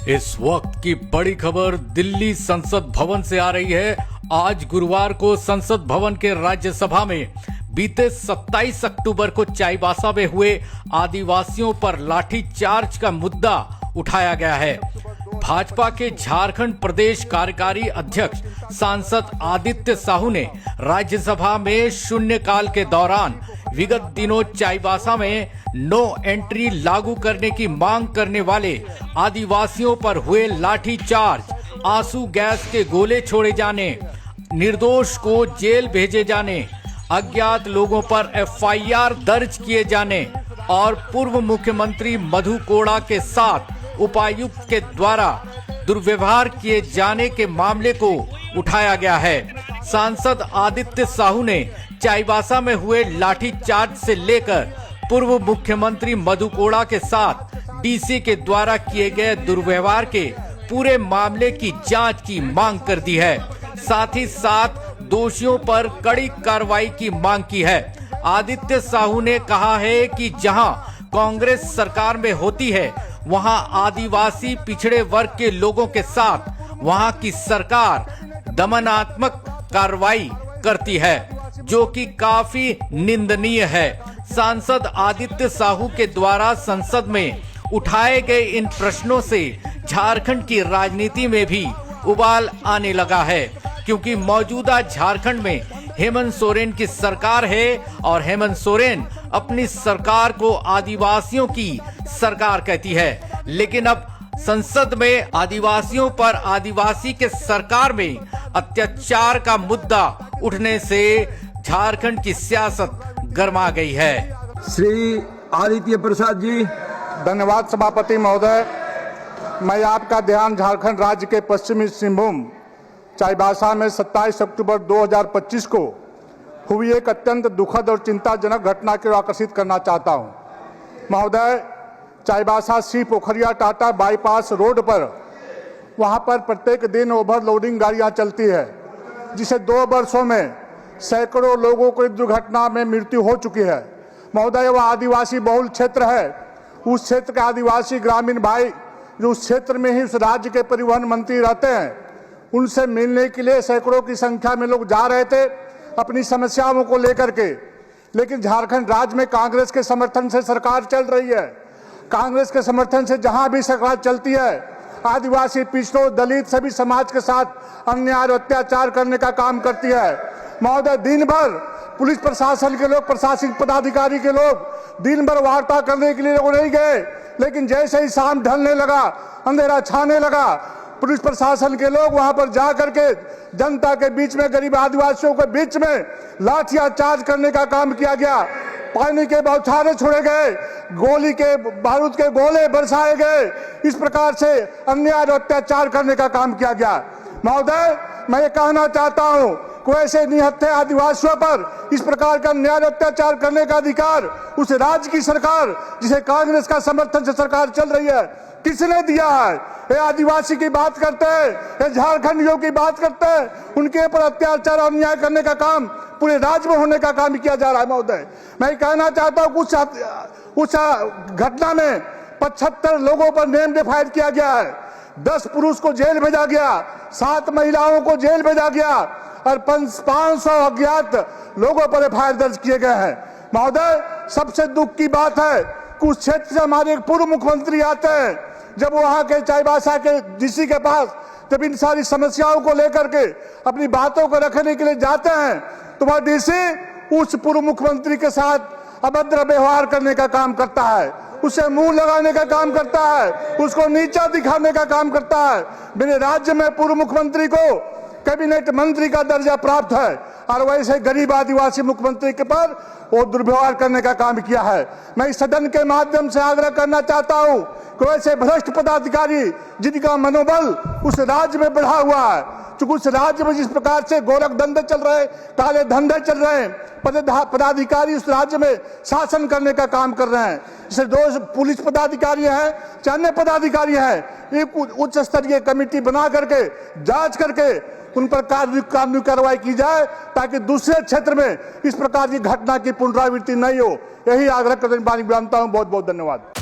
इस वक्त की बड़ी खबर दिल्ली संसद भवन से आ रही है। आज गुरुवार को संसद भवन के राज्यसभा में बीते 27 अक्टूबर को चाईबासा में हुए आदिवासियों पर लाठीचार्ज का मुद्दा उठाया गया है। भाजपा के झारखंड प्रदेश कार्यकारी अध्यक्ष सांसद आदित्य साहू ने राज्यसभा में शून्यकाल के दौरान विगत दिनों चाईबासा में नो एंट्री लागू करने की मांग करने वाले आदिवासियों पर हुए लाठीचार्ज, आंसू गैस के गोले छोड़े जाने, निर्दोष को जेल भेजे जाने, अज्ञात लोगों पर एफआईआर दर्ज किए जाने और पूर्व मुख्यमंत्री मधु कोड़ा के साथ उपायुक्त के द्वारा दुर्व्यवहार किए जाने के मामले को उठाया गया है। सांसद आदित्य साहू ने चाईबासा में हुए लाठीचार्ज से लेकर पूर्व मुख्यमंत्री मधु कोड़ा के साथ डीसी के द्वारा किए गए दुर्व्यवहार के पूरे मामले की जांच की मांग कर दी है। साथ ही साथ दोषियों पर कड़ी कार्रवाई की मांग की है। आदित्य साहू ने कहा है कि जहां कांग्रेस सरकार में होती है वहां आदिवासी पिछड़े वर्ग के लोगों के साथ वहां की सरकार दमनात्मक कार्रवाई करती है, जो कि काफी निंदनीय है। सांसद आदित्य साहू के द्वारा संसद में उठाए गए इन प्रश्नों से झारखंड की राजनीति में भी उबाल आने लगा है, क्योंकि मौजूदा झारखंड में हेमंत सोरेन की सरकार है और हेमंत सोरेन अपनी सरकार को आदिवासियों की सरकार कहती है। लेकिन अब संसद में आदिवासियों पर आदिवासी के सरकार में अत्याचार का मुद्दा उठने से झारखंड की सियासत गर्मा गई है। श्री आदित्य प्रसाद जी। धन्यवाद सभापति महोदय। मैं आपका ध्यान झारखंड राज्य के पश्चिमी सिंहभूम चाईबासा में 27 अक्टूबर 2025 को हुई एक अत्यंत दुखद और चिंताजनक घटना की ओर आकर्षित करना चाहता हूं। महोदय, चाईबासा सी पोखरिया टाटा बाईपास रोड पर वहां पर प्रत्येक दिन ओवरलोडिंग गाड़ियां चलती है, जिसे 2 वर्षों में सैकड़ों लोगों को इस दुर्घटना में मृत्यु हो चुकी है। महोदय, वह आदिवासी बहुल क्षेत्र है। उस क्षेत्र के आदिवासी ग्रामीण भाई जो उस क्षेत्र में ही उस राज्य के परिवहन मंत्री रहते हैं, उनसे मिलने के लिए सैकड़ों की संख्या में लोग जा रहे थे अपनी समस्याओं को लेकर के। लेकिन झारखंड राज्य में कांग्रेस के समर्थन से सरकार चल रही है। कांग्रेस के समर्थन से जहां भी सरकार चलती है, आदिवासी, पिछड़ों, दलित सभी समाज के साथ अन्याय और अत्याचार करने का काम करती है। महोदय, दिन भर पुलिस प्रशासन के लोग, प्रशासनिक पदाधिकारी के लोग दिन भर वार्ता करने के लिए लोग नहीं गए, लेकिन जैसे ही शाम ढलने लगा, अंधेरा छाने लगा, पुलिस प्रशासन के लोग वहां पर जा करके जनता के बीच में, गरीब आदिवासियों के बीच में लाठीचार्ज करने का काम किया गया। पानी के बौछारें छोड़े गए, गोली के बारूद के गोले बरसाए गए। इस प्रकार से अन्याय और अत्याचार करने का काम किया गया। महोदय, मैं ये कहना चाहता हूं, कोई ऐसे निहत्थे आदिवासियों पर इस प्रकार का अन्याय अत्याचार करने का अधिकार उस राज्य की सरकार, जिसे कांग्रेस का समर्थन से सरकार चल रही है, किसने दिया है? ये आदिवासी की बात करते हैं, ये झारखंडियों की बात करते हैं, उनके ऊपर अत्याचार और अन्याय करने का काम पूरे राज्य में होने का काम किया जा रहा है। महोदय, मैं कहना चाहता हूं, उस घटना में 75 लोगों पर नेम डिफाइड किया गया है। 10 पुरुष को जेल भेजा गया, 7 महिलाओं को जेल भेजा गया और 500 अज्ञात लोगों पर एफआईआर दर्ज किए गए हैं। महोदय, सबसे दुख की बात है कि उस क्षेत्र से हमारे एक पूर्व मुख्यमंत्री आते हैं, जब वहां के चाईबासा के डीसी के पास जब इन सारी समस्याओं को लेकर के अपनी बातों को रखने के लिए जाते हैं, तो वह डीसी उस पूर्व मुख्यमंत्री के साथ अभद्र व्यवहार करने का काम करता है, उसे मुंह लगाने का काम करता है, उसको नीचा दिखाने का काम करता है। मेरे राज्य में पूर्व मुख्यमंत्री को कैबिनेट मंत्री का दर्जा प्राप्त है और वैसे गरीब आदिवासी मुख्यमंत्री के पर वो दुर्व्यवहार करने का काम किया है। मैं इस सदन के माध्यम से आग्रह करना चाहता हूं कि वैसे भ्रष्ट पदाधिकारी जिनका मनोबल उस राज्य में बढ़ा हुआ है, चूंकि उस राज्य में जिस प्रकार से गोरख धंधे चल रहे, काले धंधे चल रहे हैं, पदाधिकारी उस राज्य में शासन करने का काम कर रहे हैं। जैसे 2 पुलिस पदाधिकारी हैं, चाहे अन्य पदाधिकारी हैं, एक उच्च स्तरीय कमेटी बना करके जांच करके उन पर कानूनी कार्रवाई की जाए, ताकि दूसरे क्षेत्र में इस प्रकार की घटना की पुनरावृत्ति नहीं हो। यही आग्रह करने की बात मानता हूं। बहुत बहुत धन्यवाद।